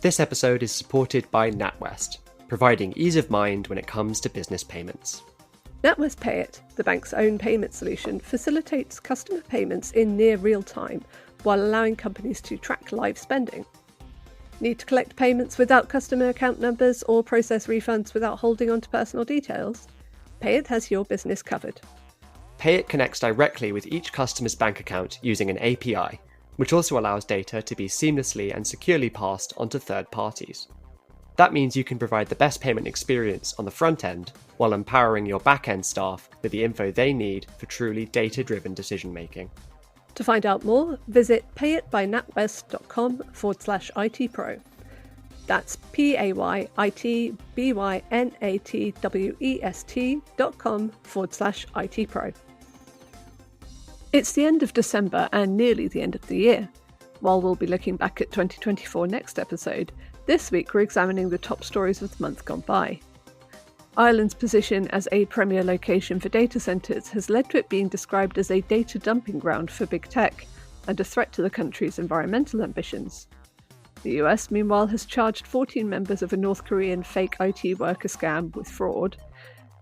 This episode is supported by NatWest, providing ease of mind when it comes to business payments. NatWest Pay It, the bank's own payment solution, facilitates customer payments in near real time while allowing companies to track live spending. Need to collect payments without customer account numbers or process refunds without holding on to personal details? Pay It has your business covered. Pay It connects directly with each customer's bank account using an API, which also allows data to be seamlessly and securely passed onto third parties. That means you can provide the best payment experience on the front end while empowering your back-end staff with the info they need for truly data-driven decision-making. To find out more, visit payitbynatwest.com/ITPro. That's payitbynatwest.com/ITPro. It's the end of December and nearly the end of the year. While we'll be looking back at 2024 next episode, this week we're examining the top stories of the month gone by. Ireland's position as a premier location for data centres has led to it being described as a data dumping ground for big tech and a threat to the country's environmental ambitions. The US, meanwhile, has charged 14 members of a North Korean fake IT worker scam with fraud.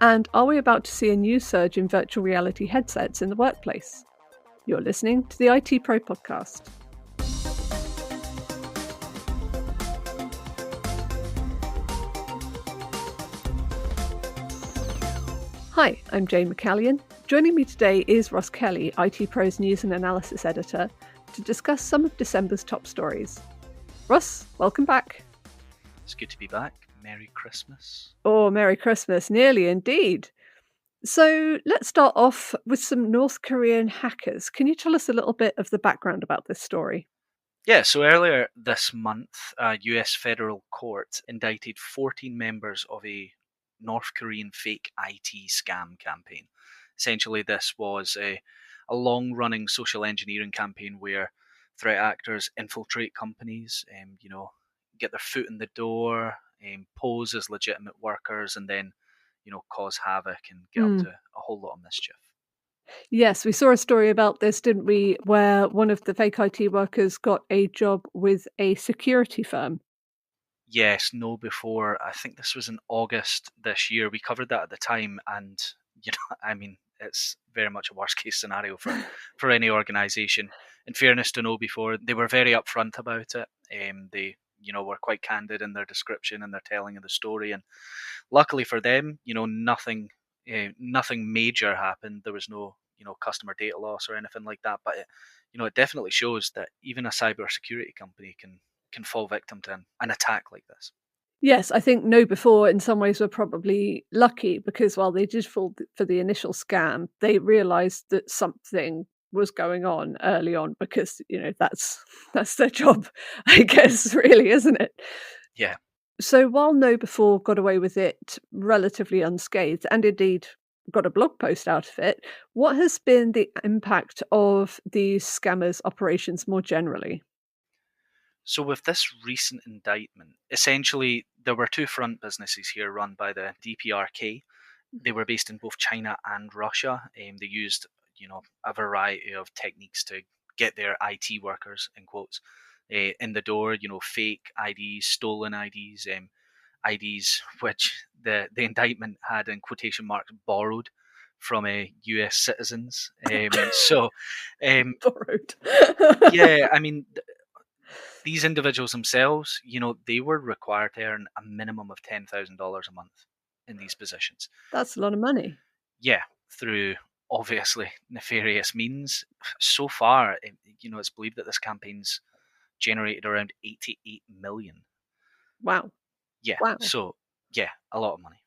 And are we about to see a new surge in virtual reality headsets in the workplace? You're listening to the ITPro Podcast. Hi, I'm Jane McCallion. Joining me today is Ross Kelly, ITPro's News and Analysis Editor, to discuss some of December's top stories. Ross, welcome back. It's good to be back. Merry Christmas. Oh, Merry Christmas, nearly indeed. So let's start off with some North Korean hackers. Can you tell us a little bit of the background about this story? Yeah, so earlier this month, a US federal court indicted 14 members of a North Korean fake IT scam campaign. Essentially, this was a long-running social engineering campaign where threat actors infiltrate companies, get their foot in the door, pose as legitimate workers, and then, cause havoc and get up to a whole lot of mischief. Yes, we saw a story about this, didn't we, where one of the fake IT workers got a job with a security firm. Yes, no before. I think this was in August this year. We covered that at the time, and it's very much a worst case scenario for any organisation. In fairness to know before, they were very upfront about it. They were quite candid in their description and their telling of the story, and luckily for them, nothing major happened. There was no customer data loss or anything like that. But it definitely shows that even a cybersecurity company can fall victim to an attack like this. Yes, I think know before in some ways were probably lucky because while they did fall for the initial scam, they realised that something was going on early on because, that's their job, I guess, really, isn't it? Yeah. So while Know Before got away with it relatively unscathed and indeed got a blog post out of it, what has been the impact of these scammers' operations more generally? So with this recent indictment, essentially there were two front businesses here run by the DPRK. They were based in both China and Russia. They used, a variety of techniques to get their IT workers, in quotes, in the door. Fake IDs, stolen IDs, IDs which the indictment had in quotation marks borrowed from US citizens. Borrowed. Yeah, these individuals themselves, they were required to earn a minimum of $10,000 a month in these positions. That's a lot of money. Yeah, through obviously nefarious means. So far, it's believed that this campaign's generated around 88 million. Wow. Yeah. Wow. So, yeah, a lot of money.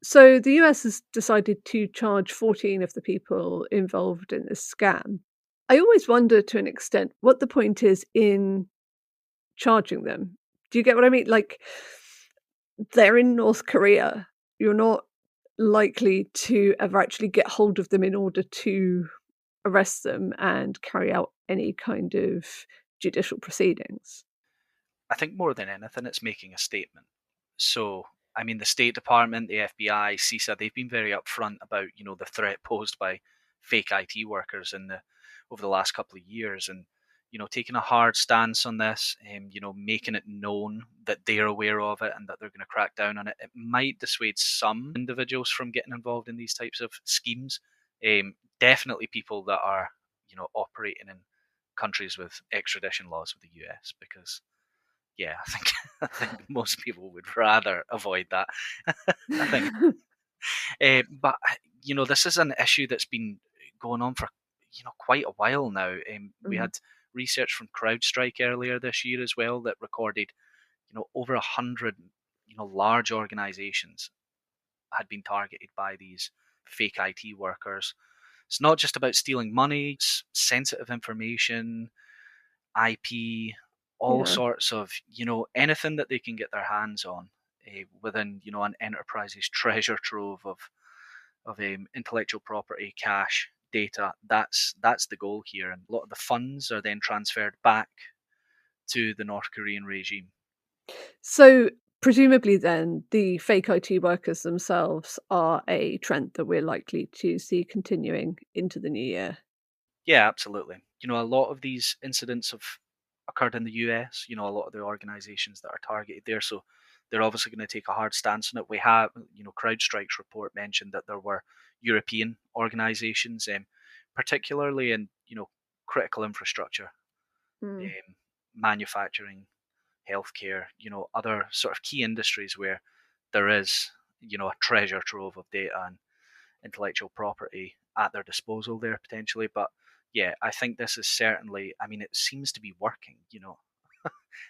So the US has decided to charge 14 of the people involved in this scam. I always wonder to an extent what the point is in charging them. Do you get what I mean? Like, they're in North Korea. You're not likely to ever actually get hold of them in order to arrest them and carry out any kind of judicial proceedings. I think more than anything, it's making a statement. So, the State Department, the FBI, CISA, they've been very upfront about, the threat posed by fake IT workers over the last couple of years. And, taking a hard stance on this, making it known that they're aware of it and that they're going to crack down on it. It might dissuade some individuals from getting involved in these types of schemes. Definitely people that are, operating in countries with extradition laws with the US, because yeah, I think most people would rather avoid that. I think, but this is an issue that's been going on for quite a while now. We had research from CrowdStrike earlier this year as well that recorded over 100 large organizations had been targeted by these fake IT workers. It's not just about stealing money; it's sensitive information, IP, all sorts of anything that they can get their hands on within an enterprise's treasure trove of intellectual property, cash, data. That's the goal here, and a lot of the funds are then transferred back to the North Korean regime. So presumably then the fake IT workers themselves are a trend that we're likely to see continuing into the new year. Yeah, absolutely. A lot of these incidents have occurred in the US, a lot of the organizations that are targeted there. So they're obviously going to take a hard stance on it. We have, CrowdStrike's report mentioned that there were European organizations, particularly in, critical infrastructure, manufacturing, healthcare, other sort of key industries where there is, a treasure trove of data and intellectual property at their disposal there potentially. But yeah, I think this is certainly, it seems to be working,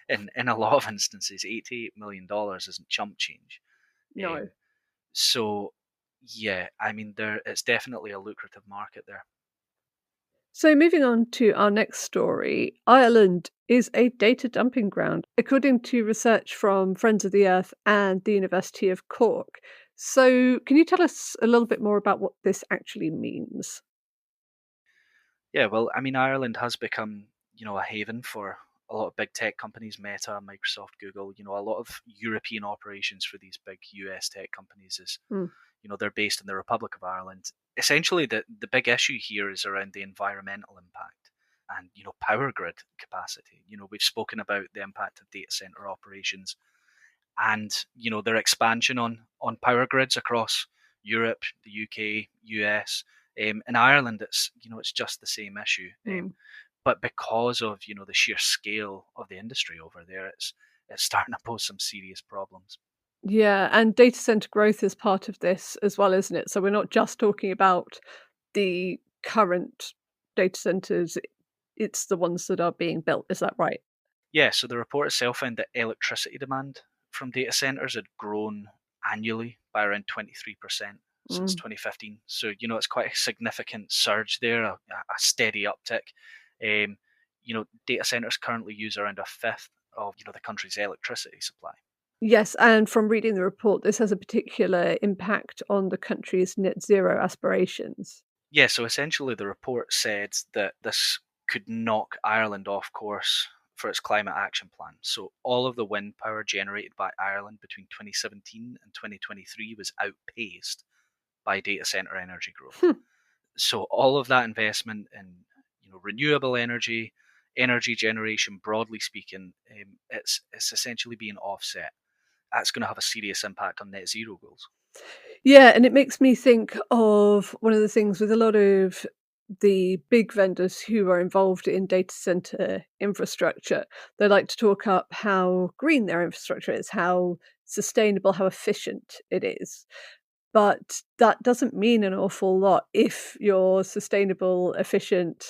in a lot of instances. $88 million isn't chump change. No. So yeah, it's definitely a lucrative market there. So moving on to our next story, Ireland is a data dumping ground, according to research from Friends of the Earth and the University of Cork. So can you tell us a little bit more about what this actually means? Yeah, well, Ireland has become, a haven for a lot of big tech companies, Meta, Microsoft, Google. A lot of European operations for these big US tech companies is, they're based in the Republic of Ireland. Essentially, the big issue here is around the environmental impact and, power grid capacity. We've spoken about the impact of data center operations and, their expansion on power grids across Europe, the UK, US. In Ireland, it's just the same issue. But because of the sheer scale of the industry over there, it's starting to pose some serious problems. Yeah, and data center growth is part of this as well, isn't it? So we're not just talking about the current data centers, it's the ones that are being built. Is that right? Yeah, so the report itself found that electricity demand from data centers had grown annually by around 23% since 2015. So, it's quite a significant surge there, a steady uptick. Data centers currently use around a fifth of, the country's electricity supply. Yes, and from reading the report, this has a particular impact on the country's net zero aspirations. Yeah, so essentially the report said that this could knock Ireland off course for its climate action plan. So all of the wind power generated by Ireland between 2017 and 2023 was outpaced by data center energy growth. So all of that investment in renewable energy generation, broadly speaking, it's essentially being offset. That's going to have a serious impact on net zero goals. Yeah, and it makes me think of one of the things with a lot of the big vendors who are involved in data center infrastructure. They like to talk up how green their infrastructure is, how sustainable, how efficient it is. But that doesn't mean an awful lot if your sustainable, efficient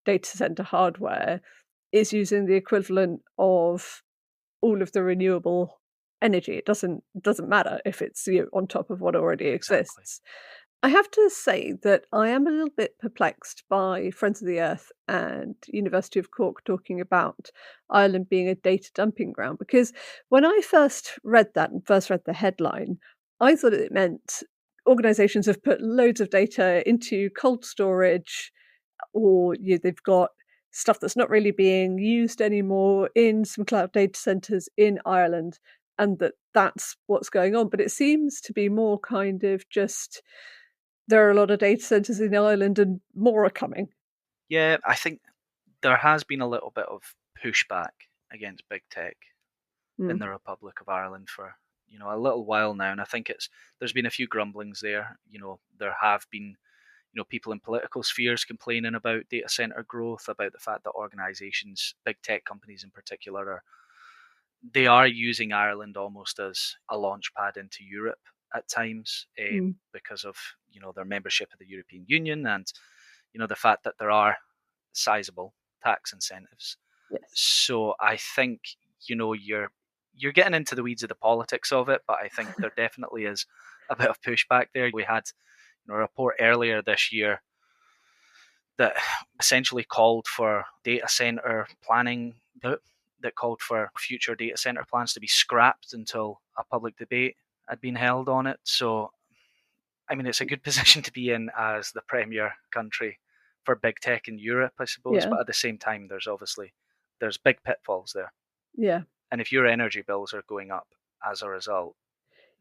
data center hardware is using the equivalent of all of the renewable energy. It doesn't matter if it's on top of what already exists. Exactly. I have to say that I am a little bit perplexed by Friends of the Earth and University of Cork talking about Ireland being a data dumping ground, because when I first read that and first read the headline, I thought it meant organisations have put loads of data into cold storage, or they've got stuff that's not really being used anymore in some cloud data centres in Ireland, and that's what's going on. But it seems to be more kind of just there are a lot of data centres in Ireland and more are coming. Yeah, I think there has been a little bit of pushback against big tech in Mm. the Republic of Ireland for a little while now, and I think there's been a few grumblings there. There have been people in political spheres complaining about data center growth, about the fact that organizations, big tech companies in particular, they are using Ireland almost as a launch pad into Europe at times, because of their membership of the European Union, and the fact that there are sizable tax incentives. Yes. So I think you're getting into the weeds of the politics of it, but I think there definitely is a bit of pushback there. We had a report earlier this year that essentially called for data center planning, that called for future data center plans to be scrapped until a public debate had been held on it. So, I mean, it's a good position to be in as the premier country for big tech in Europe, I suppose. Yeah. But at the same time, there's big pitfalls there. Yeah. And if your energy bills are going up as a result,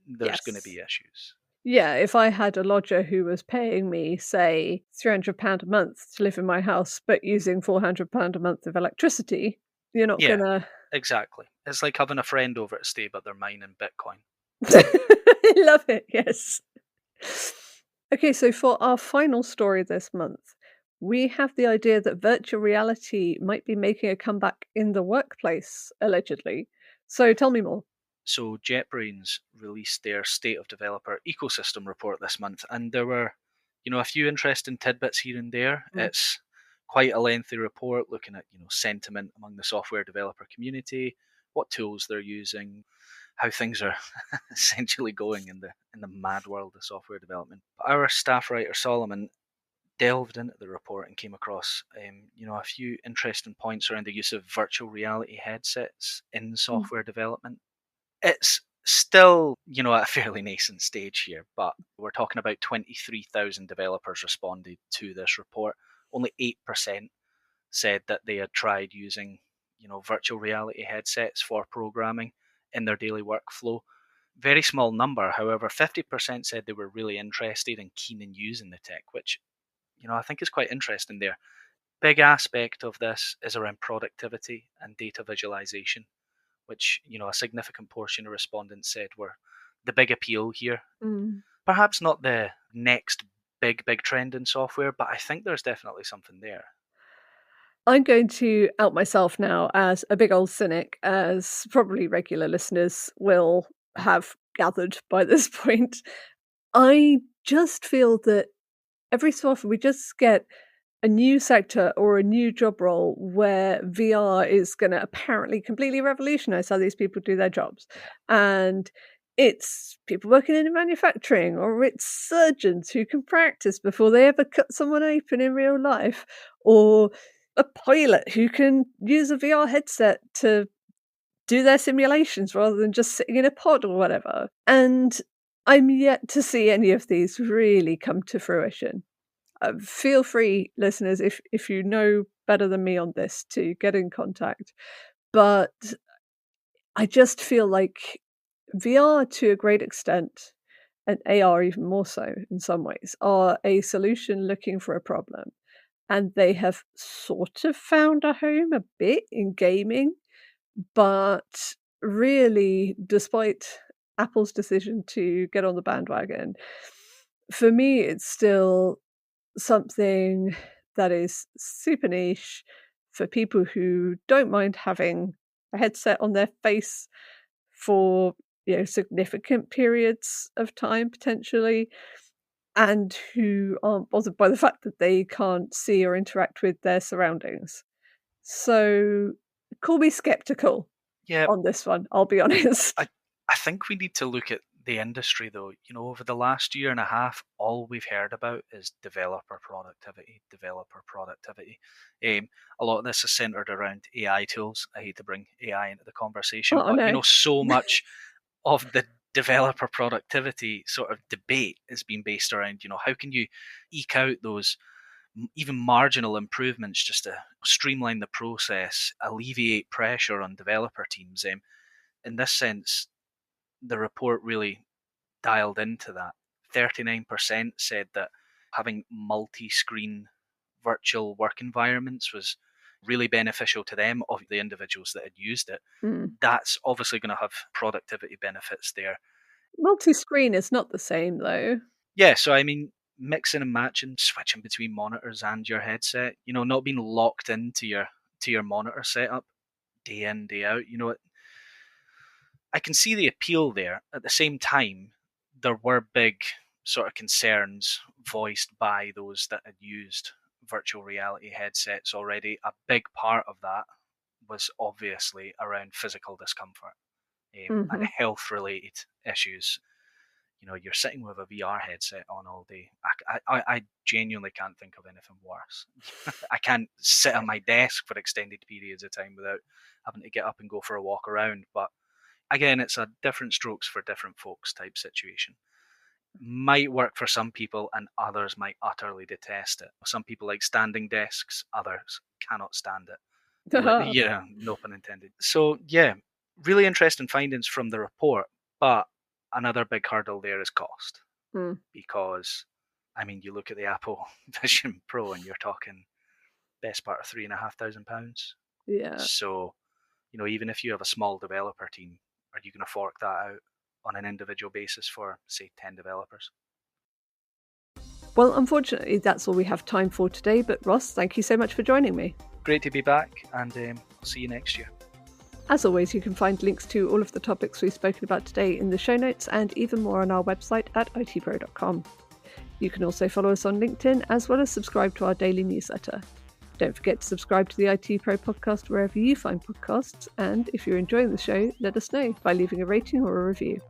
there's going to Yes. be issues. Yeah, if I had a lodger who was paying me, say, £300 a month to live in my house, but using £400 a month of electricity, you're not Yeah. gonna. Exactly. It's like having a friend over to stay, but they're mining Bitcoin. I love it, yes. Okay, so for our final story this month, we have the idea that virtual reality might be making a comeback in the workplace, allegedly. So tell me more. So JetBrains released their State of Developer Ecosystem report this month, and there were, a few interesting tidbits here and there. It's quite a lengthy report looking at, sentiment among the software developer community, what tools they're using, how things are essentially going in the mad world of software development. Our staff writer Solomon delved into the report and came across, a few interesting points around the use of virtual reality headsets in software development. It's still, at a fairly nascent stage here, but we're talking about 23,000 developers responded to this report. Only 8% said that they had tried using, virtual reality headsets for programming in their daily workflow. Very small number, however, 50% said they were really interested and keen in using the tech, which, I think is quite interesting there. Big aspect of this is around productivity and data visualization, which a significant portion of respondents said were the big appeal here. Perhaps not the next big trend in software, but I think there's definitely something there. I'm going to out myself now as a big old cynic, as probably regular listeners will have gathered by this point. I just feel that every so often we just get a new sector or a new job role where VR is going to apparently completely revolutionize how these people do their jobs. And it's people working in manufacturing, or it's surgeons who can practice before they ever cut someone open in real life, or a pilot who can use a VR headset to do their simulations rather than just sitting in a pod or whatever. And I'm yet to see any of these really come to fruition. Feel free, listeners, if you know better than me on this, to get in contact. But I just feel like VR, to a great extent, and AR even more so in some ways, are a solution looking for a problem. And they have sort of found a home a bit in gaming, but really, despite Apple's decision to get on the bandwagon, for me, it's still something that is super niche for people who don't mind having a headset on their face for significant periods of time potentially, and who aren't bothered by the fact that they can't see or interact with their surroundings. So call me skeptical on this one, I'll be honest. I think we need to look at the industry though. Over the last year and a half, all we've heard about is developer productivity. A lot of this is centered around AI tools. I hate to bring AI into the conversation, but no. so much of the developer productivity sort of debate is being based around, how can you eke out those even marginal improvements just to streamline the process, alleviate pressure on developer teams. In this sense, the report really dialed into that. 39% said that having multi-screen virtual work environments was really beneficial to them, of the individuals that had used it, that's obviously going to have productivity benefits there. Multi-screen is not the same though. Yeah, so I mean, mixing and matching, switching between monitors and your headset, not being locked into your monitor setup day in, day out, I can see the appeal there. At the same time, there were big sort of concerns voiced by those that had used virtual reality headsets already. A big part of that was obviously around physical discomfort and health-related issues. You're sitting with a VR headset on all day. I genuinely can't think of anything worse. I can't sit at my desk for extended periods of time without having to get up and go for a walk around. But again, it's a different strokes for different folks type situation. Might work for some people and others might utterly detest it. Some people like standing desks, others cannot stand it. Yeah, no pun intended. So yeah, really interesting findings from the report, but another big hurdle there is cost. Because, I mean, you look at the Apple Vision Pro and you're talking best part of £3,500. Yeah. So, even if you have a small developer team, are you going to fork that out on an individual basis for, say, 10 developers? Well, unfortunately, that's all we have time for today. But Ross, thank you so much for joining me. Great to be back, and I'll see you next year. As always, you can find links to all of the topics we've spoken about today in the show notes and even more on our website at ITPro.com. You can also follow us on LinkedIn as well as subscribe to our daily newsletter. Don't forget to subscribe to the ITPro podcast wherever you find podcasts, and if you're enjoying the show, let us know by leaving a rating or a review.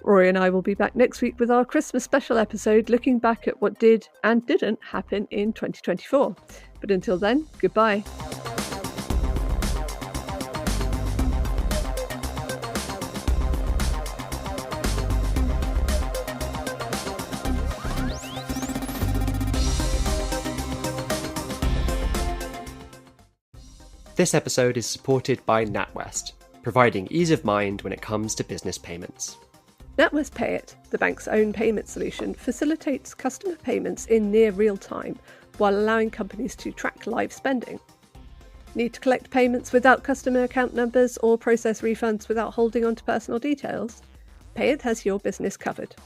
Rory and I will be back next week with our Christmas special episode looking back at what did and didn't happen in 2024. But until then, goodbye. This episode is supported by NatWest, providing ease of mind when it comes to business payments. NatWest Pay It, the bank's own payment solution, facilitates customer payments in near real time while allowing companies to track live spending. Need to collect payments without customer account numbers or process refunds without holding on to personal details? Pay It has your business covered.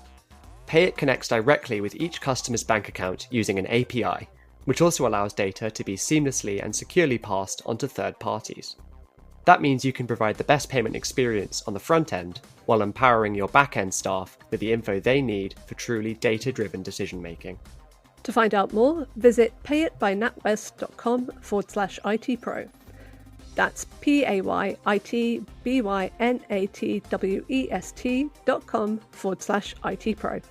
Pay It connects directly with each customer's bank account using an API, which also allows data to be seamlessly and securely passed onto third parties. That means you can provide the best payment experience on the front end while empowering your back-end staff with the info they need for truly data-driven decision-making. To find out more, visit payitbynatwest.com/ITPro. That's PAYITBYNATWEST.com/ITPro.